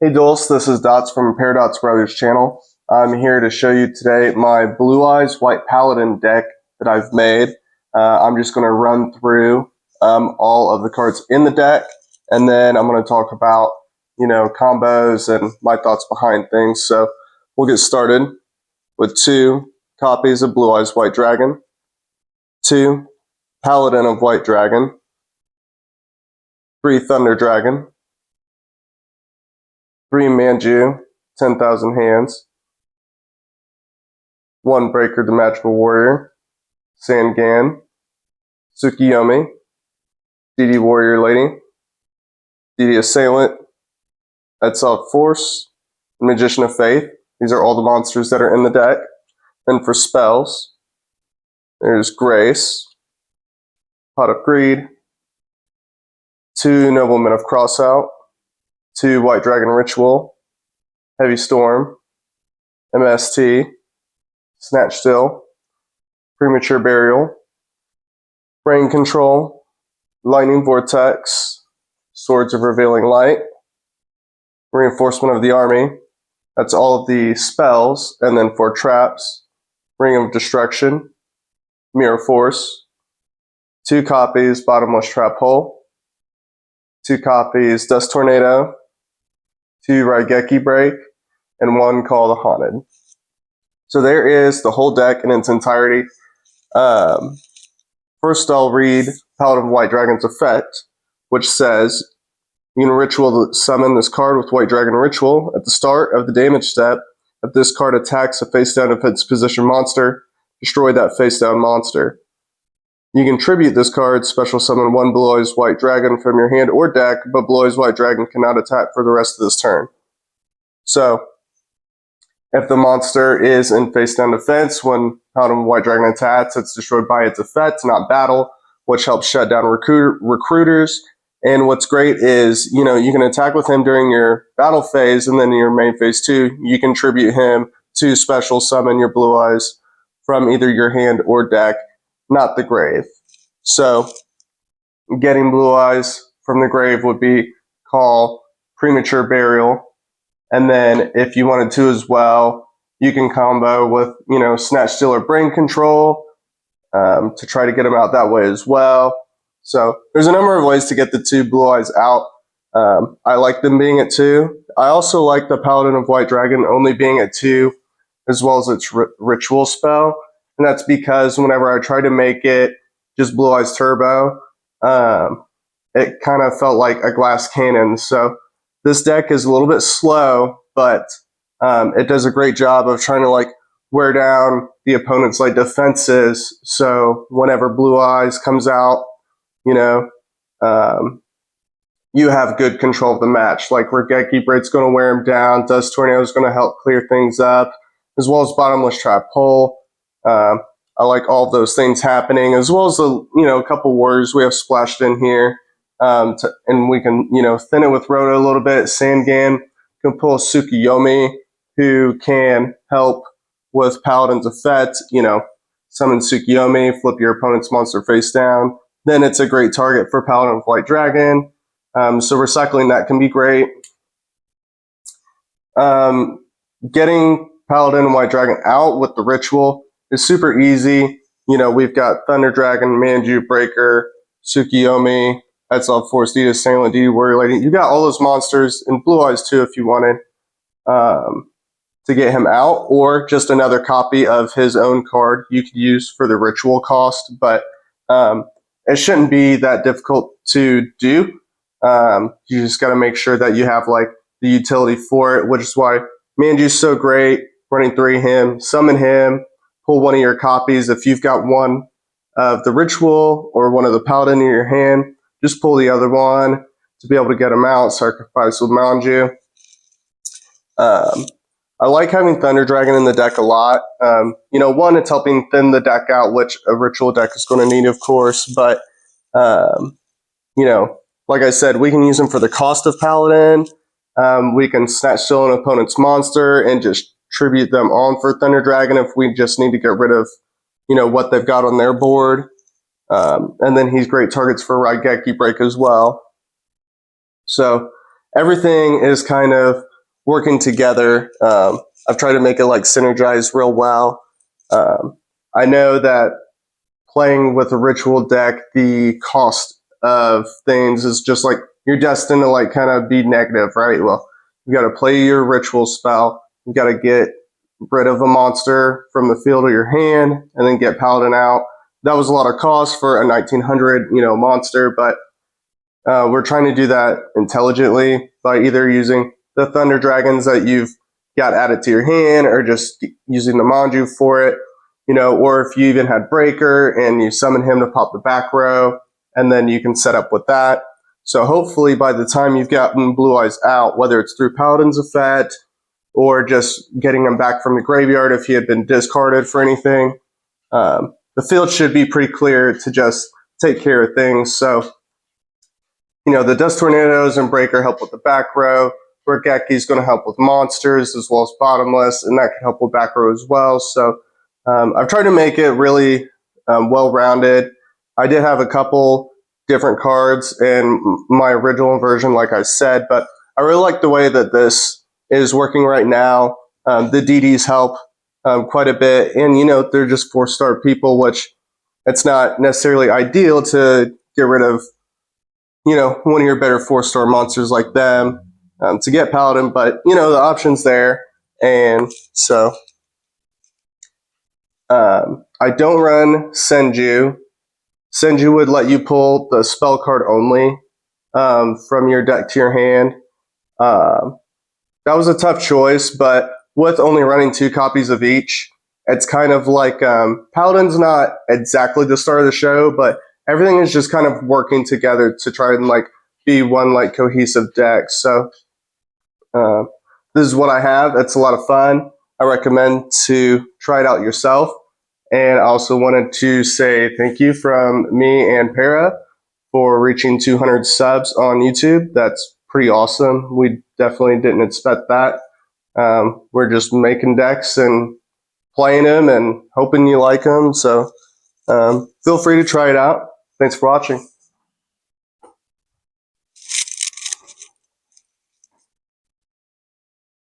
Hey Dulce, this is Dots from Paradox Brothers channel. I'm here to show you today my Blue Eyes White Paladin deck that I've made. I'm just going to run through all of the cards in the deck, and then I'm going to talk about, combos and my thoughts behind things. So we'll get started with 2 copies of Blue Eyes White Dragon, 2 Paladin of White Dragon, 3 Thunder Dragon, 3 Manju, 10,000 hands, 1 Breaker the Magical Warrior, Sangan, Tsukuyomi, DD Warrior Lady, DD Assailant, Exiled Force, Magician of Faith. These are all the monsters that are in the deck. Then for spells, there's Grace, Pot of Greed, 2 Noblemen of Crossout, 2 White Dragon Ritual, Heavy Storm, MST, Snatch Steal, Premature Burial, Brain Control, Lightning Vortex, Swords of Revealing Light, Reinforcement of the Army. That's all of the spells. And then for traps, Ring of Destruction, Mirror Force, 2 copies Bottomless Trap Hole, 2 copies Dust Tornado, 2 Raigeki Break, and 1 Call the Haunted. So there is the whole deck in its entirety. First I'll read Paladin of White Dragon's effect, which says, you can ritual summon this card with White Dragon Ritual. At the start of the damage step, if this card attacks a face-down defense position monster, destroy that face-down monster. You can tribute this card, special summon 1 Blue Eyes White Dragon from your hand or deck, but Blue Eyes White Dragon cannot attack for the rest of this turn. So, if the monster is in face-down defense, when Paladin of White Dragon attacks, it's destroyed by its effect, not battle, which helps shut down recruiters. And what's great is, you can attack with him during your battle phase, and then in your main phase 2, you can tribute him to special summon your Blue Eyes from either your hand or deck, not the grave. So, getting Blue Eyes from the grave would be called Premature Burial. And then if you wanted to as well, you can combo with, Snatch Steal or Brain Control to try to get them out that way as well. So there's a number of ways to get the 2 Blue Eyes out. I like them being at 2. I also like the Paladin of White Dragon only being at 2, as well as its ritual spell. And that's because whenever I tried to make it just Blue Eyes Turbo, it kind of felt like a glass cannon. So this deck is a little bit slow, but it does a great job of trying to wear down the opponent's defenses. So whenever Blue Eyes comes out, you have good control of the match. Like Raigeki Break's going to wear him down. Dust Tornado is going to help clear things up, as well as Bottomless Trap Hole. I like all of those things happening, as well as a couple warriors we have splashed in here. And we can, thin it with Rhoda a little bit. Sangan can pull Tsukuyomi, who can help with Paladin's effect. Summon Tsukuyomi, flip your opponent's monster face down. Then it's a great target for Paladin of White Dragon. So recycling that can be great. Getting Paladin and White Dragon out with the ritual is super easy. We've got Thunder Dragon, Manju, Breaker, Tsukuyomi, Exiled Force, DD Assailant, DD Warrior Lady. You got all those monsters in Blue Eyes too if you wanted to get him out, or just another copy of his own card you could use for the ritual cost. But it shouldn't be that difficult to do. You just got to make sure that you have the utility for it, which is why Manju's so great. Running 3 him, summon him, pull one of your copies. If you've got one of the ritual or one of the Paladin in your hand, just pull the other one to be able to get them out. Sacrifice with Manju. I like having Thunder Dragon in the deck a lot. One, it's helping thin the deck out, which a ritual deck is going to need, of course. But, like I said, we can use them for the cost of Paladin. We can Snatch Steal an opponent's monster and just tribute them on for Thunder Dragon if we just need to get rid of, what they've got on their board. And then he's great targets for Raigeki Break as well. So everything is kind of working together. I've tried to make it like synergize real well. I know that playing with a ritual deck, the cost of things is just like you're destined to like kind of be negative, right? Well, you got to play your ritual spell. You got to get rid of a monster from the field of your hand, and then get Paladin out. That was a lot of cost for a 1900, monster, but we're trying to do that intelligently by either using the Thunder Dragons that you've got added to your hand, or just using the Manju for it, or if you even had Breaker and you summon him to pop the back row, and then you can set up with that. So hopefully by the time you've gotten Blue Eyes out, whether it's through Paladin's effect or just getting him back from the graveyard if he had been discarded for anything, the field should be pretty clear to just take care of things. So, the Dust Tornadoes and Breaker help with the back row. Raigeki's going to help with monsters as well as Bottomless, and that can help with back row as well. So I've tried to make it really well-rounded. I did have a couple different cards in my original version, like I said, but I really like the way that this is working right now. The DDs help quite a bit, and they're just 4-star people, which it's not necessarily ideal to get rid of one of your better 4-star monsters like them to get Paladin, but the option's there. And so I don't run Senju. Senju would let you pull the spell card only from your deck to your hand. That was a tough choice, but with only running 2 copies of each, it's kind of like Paladin's not exactly the star of the show, but everything is just kind of working together to try and like be one like cohesive deck. So this is what I have. It's a lot of fun. I recommend to try it out yourself. And I also wanted to say thank you from me and Para for reaching 200 subs on YouTube. That's pretty awesome. We definitely didn't expect that. We're just making decks and playing them and hoping you like them. So feel free to try it out. Thanks for watching.